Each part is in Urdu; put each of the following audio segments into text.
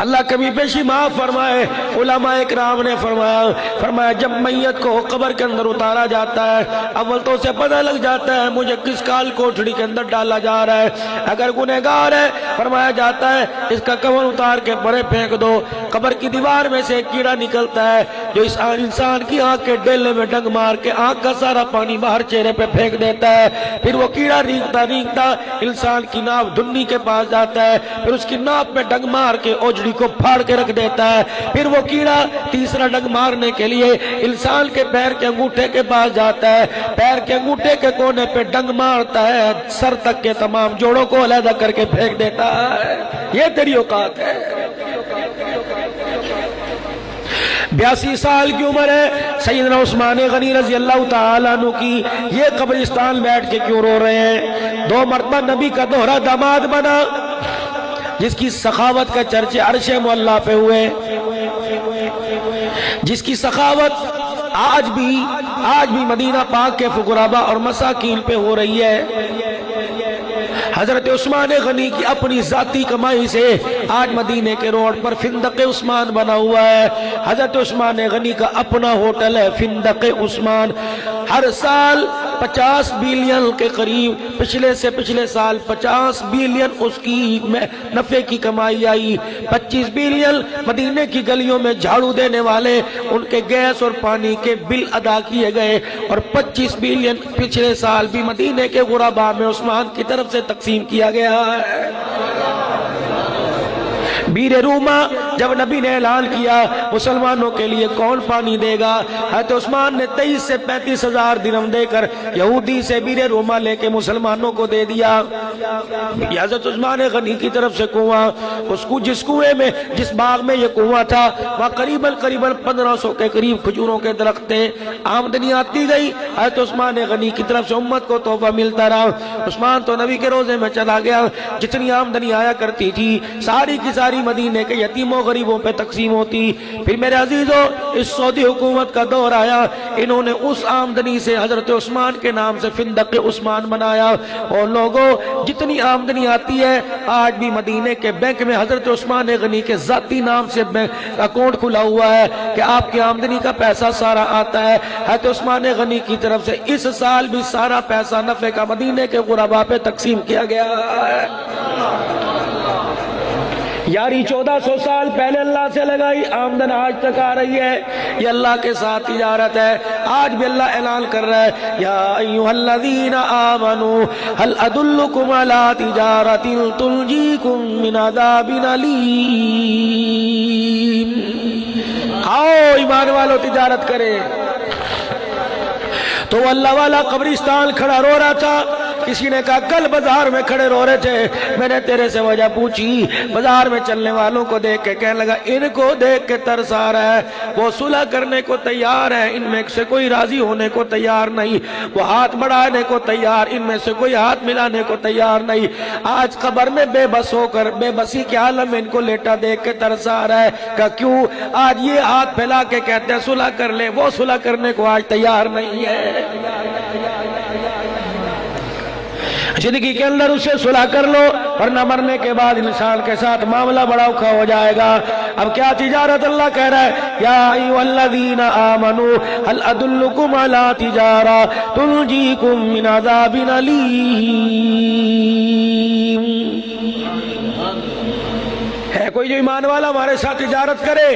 اللہ کمی پیشی معاف فرمائے۔ علماء اکرام نے فرمایا جب میت کو قبر کے اندر اتارا جاتا ہے اول تو اسے پتہ لگ جاتا ہے مجھے کس کال کوٹھڑی کے اندر ڈالا جا رہا ہے۔ اگر گنہگار ہے فرمایا جاتا ہے اس کا کفن اتار کے پرے پھینک دو۔ قبر کی دیوار میں سے ایک کیڑا نکلتا ہے جو اس انسان کی آنکھ کے ڈیلے میں ڈنگ مار کے آنکھ کا سارا پانی باہر چہرے پہ پھینک دیتا ہے۔ پھر وہ کیڑا رینگتا انسان کی ناف دھنی کے پاس جاتا ہے، پھر اس کی ناف میں ڈنگ مار کے اوجڑی کو پھاڑ کے رکھ دیتا ہے۔ پھر وہ کیڑا تیسرا ڈنگ مارنے کے لیے انسان کے پیر کے انگوٹھے کے پاس جاتا ہے، پیر کے انگوٹھے کے کونے پہ ڈنگ مارتا ہے، سر تک کے تمام جوڑوں کو علیحدہ کر کے پھینک دیتا ہے۔ یہ تیری اوقات ہے۔ 82 سال کی عمر ہے سیدنا عثمان غنی رضی اللہ تعالیٰ عنہ کی۔ یہ قبرستان بیٹھ کے کیوں رو رہے ہیں؟ 2 مرتبہ نبی کا دوہرا داماد بنا جس کی سخاوت کا چرچے عرش معلیٰ پہ ہوئے، جس کی سخاوت آج بھی مدینہ پاک کے فقراء اور مساکین پہ ہو رہی ہے۔ حضرت عثمان غنی کی اپنی ذاتی کمائی سے آج مدینے کے روڈ پر فندق عثمان بنا ہوا ہے۔ حضرت عثمان غنی کا اپنا ہوٹل ہے فندق عثمان۔ ہر سال 50 بلین کے قریب پچھلے سال 50 بلین اس کی نفع کی کمائی آئی۔ 25 بلین مدینے کی گلیوں میں جھاڑو دینے والے ان کے گیس اور پانی کے بل ادا کیے گئے، اور 25 بلین پچھلے سال بھی مدینے کے غرباء میں عثمان کی طرف سے تقسیم کیا گیا ہے۔ بیر روما جب نبی نے اعلان کیا مسلمانوں کے لیے کون پانی دے گا، حضرت عثمان نے 23 سے 35 ہزار درہم دے کر یہودی سے بیر روما لے کے مسلمانوں کو دے دیا۔ یہ حضرت عثمان غنی کی طرف سے کنواں، جس کنویں میں جس باغ میں یہ کنواں تھا وہاں قریباً 1500 کے قریب کھجوروں کے درخت تھے۔ آمدنی آتی گئی، حضرت عثمان غنی کی طرف سے امت کو تحفہ ملتا رہا۔ عثمان تو نبی کے روزے میں چلا گیا، جتنی آمدنی آیا کرتی تھی ساری کی ساری مدینے کے یتیموں غریبوں پہ تقسیم ہوتی۔ پھر میرے عزیزوں اس سعودی حکومت کا دور آیا، انہوں نے اس آمدنی سے حضرت عثمان کے نام سے فندق عثمان بنایا۔ اور لوگوں جتنی آمدنی آتی ہے آج بھی مدینے کے بینک میں حضرت عثمان غنی کے ذاتی نام سے اکاؤنٹ کھلا ہوا ہے کہ آپ کی آمدنی کا پیسہ سارا آتا ہے حضرت عثمان غنی کی طرف سے۔ اس سال بھی سارا پیسہ نفع کا مدینے کے غرباء پہ تقسیم کیا گیا ہے۔ یاری 1400 سال پہلے اللہ سے لگائی، آمدن آج تک آ رہی ہے۔ یہ اللہ کے ساتھ تجارت ہے۔ آج بھی اللہ اعلان کر رہا ہے یا ایھا الذین آمنوا هل ادلکم علی تجارۃ تنجیکم من عذاب الیم۔ آؤ ایمان والو تجارت کرے۔ تو وہ اللہ والا قبرستان کھڑا رو رہا تھا۔ کسی نے کہا کل بازار میں کھڑے رو رہے تھے، میں نے تیرے سے وجہ پوچھی۔ بازار میں چلنے والوں کو دیکھ کے کہنے لگا ان کو دیکھ کے ترس آ رہا ہے، وہ صلح کرنے کو تیار ہے، ان میں سے کوئی راضی ہونے کو تیار نہیں، وہ ہاتھ بڑھانے کو تیار، ان میں سے کوئی ہاتھ ملانے کو تیار نہیں۔ آج قبر میں بے بس ہو کر بے بسی کے عالم میں ان کو لیٹا دیکھ کے ترس آ رہا ہے کہ کیوں آج یہ ہاتھ پھیلا کے کہتے ہیں صلح کر لے، وہ صلح کرنے کو آج تیار نہیں ہے۔ زندگی کے اندر اسے صلح کر لو، ورنہ مرنے کے بعد انسان کے ساتھ معاملہ بڑا اوکھا ہو جائے گا۔ اب کیا تجارت؟ اللہ کہہ رہا ہے یا ایھا الذین آمنوا هل ادلکم علی تجارۃ تنجیکم من عذاب الیم۔ ہے کوئی جو ایمان والا ہمارے ساتھ تجارت کرے،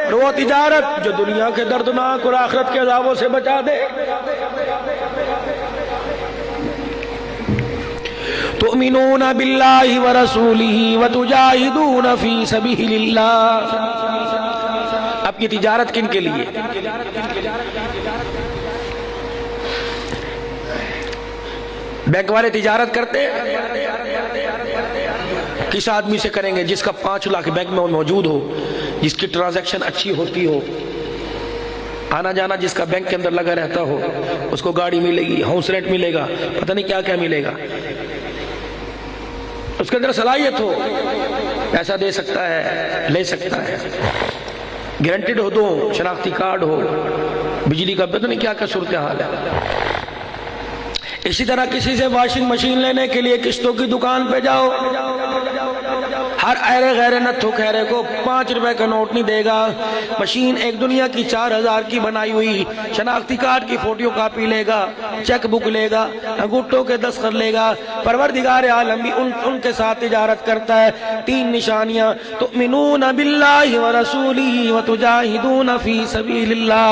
اور وہ تجارت جو دنیا کے دردناک اور آخرت کے عذابوں سے بچا دے۔ تؤمنون باللہ ورسولہ وتجاہدون فی سبیل اللہ۔ اب یہ تجارت کن کے لیے؟ بینک والے تجارت کرتے ہیں، کس آدمی سے کریں گے؟ جس کا 5 لاکھ بینک میں موجود ہو، جس کی ٹرانزیکشن اچھی ہوتی ہو، آنا جانا جس کا بینک کے اندر لگا رہتا ہو، اس کو گاڑی ملے گی، ہاؤس رینٹ ملے گا، پتہ نہیں کیا کیا ملے گا، اس کے اندر صلاحیت ہو، پیسہ دے سکتا ہے، لے سکتا ہے، گارنٹیڈ ہو، دو شناختی کارڈ ہو، بجلی کا پتہ نہیں کیا کیا صورتحال ہے۔ اسی طرح کسی سے واشنگ مشین لینے کے لیے قسطوں کی دکان پہ جاؤ، ہر ایرے غیر نتھو خیرے کو 5 روپے کا نوٹ نہیں دے گا۔ مشین ایک دنیا کی 4000 کی بنائی ہوئی شناختی کارڈ کی فوٹو کاپی لے گا، چیک بک لے گا، انگوٹھوں کے دستخط لے گا۔ پروردگار عالم بھی ان کے ساتھ تجارت کرتا ہے۔ 3 نشانیاں، تؤمنون باللہ ورسولہ وتجاہدون فی سبیل اللہ،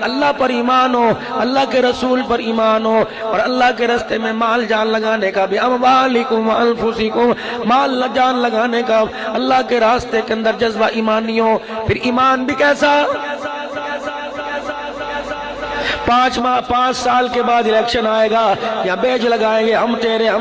اللہ پر ایمان ہو، اللہ کے رسول پر ایمان ہو، اور اللہ کے راستے میں مال جان لگانے کا بھی، اموالکم وانفسکم، مال جان لگانے کا اللہ کے راستے کے اندر جذبہ ایمانی ہو۔ پھر ایمان بھی کیسا؟ 5 سال کے بعد الیکشن آئے گا یا بیج لگائیں گے، ہم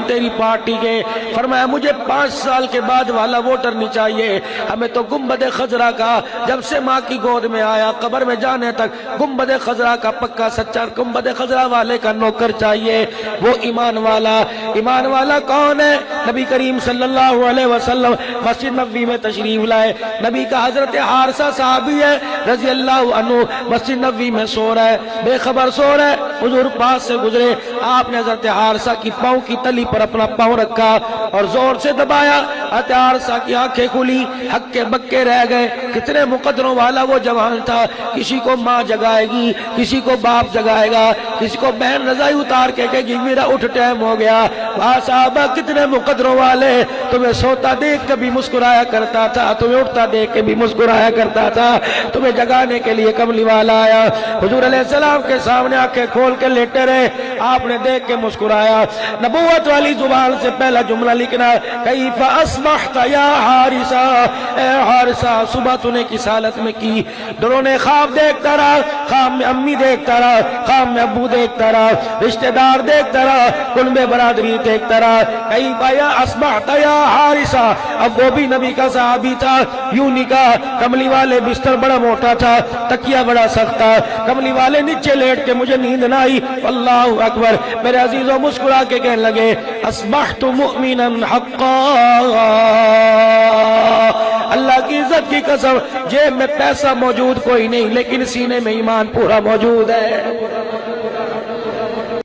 تیری پارٹی کے۔ فرمایا مجھے 5 سال کے بعد والا ووٹر نہیں چاہیے، ہمیں تو گنبد خضرا کا، جب سے ماں کی گود میں آیا قبر میں جانے تک گنبد خضرا کا پکا سچا گنبد خضرا والے کا نوکر چاہیے۔ وہ ایمان والا کون ہے؟ نبی کریم صلی اللہ علیہ وسلم مسجد نبوی میں تشریف لائے، نبی کا حضرت حارثہ صحابی ہے رضی اللہ عنہ، مسجد نبوی میں سو رہا ہے، بے خبر سو رہا ہے، حضور پاس سے گزرے، آپ نے حضرت حارثہ کی پاؤں کی تلی پر اپنا پاؤں رکھا اور زور سے دبایا، حضرت حارثہ کی آنکھیں کھلی، ہکے بکے رہ گئے۔ کتنے مقدروں والا وہ جوان تھا، کسی کو ماں جگائے گی، کسی کو باپ جگائے گا، کسی کو بہن رضائی اتار کے کہے گی میرا اٹھ ٹائم ہو گیا۔ وہاں صحابہ کتنے مقدروں والے، تمہیں سوتا دیکھ کے بھی مسکرایا کرتا تھا، تمہیں اٹھتا دیکھ کے بھی مسکرایا کرتا تھا، تمہیں جگانے کے لیے کملی والا آیا، حضور علیہ السلام کے سامنے آنکھیں کھول کے لیٹے رہے، آپ نے دیکھ کے مسکرایا۔ نبوت والی زبان سے پہلا جملہ لکھنا، کیف اصبحت یا حارثہ، اے حارثہ صبح تو نے کس حالت میں کی؟ ڈرونے خواب دیکھتا رہا، خواب میں امی دیکھتا رہا، خواب میں ابو دیکھتا رہا، رشتہ دار دیکھتا رہا، کنب برادری دیکھتا رہا۔ کیف یا اصبحت یا حارثہ، اب وہ بھی نبی کا صحابی تھا، یوں نہیں کہا، کملی والے بستر بڑا موٹا تھا، تکیہ بڑا سخت تھا، کملی والے نیچے لیٹ کے مجھے نیند نہ آئی، اللہ اکبر، میرے عزیزوں مسکرا کے کہنے لگے اصبحت مؤمنا حقا، اللہ کی عزت کی قسم، جیب میں پیسہ موجود کوئی نہیں لیکن سینے میں ایمان پورا موجود ہے۔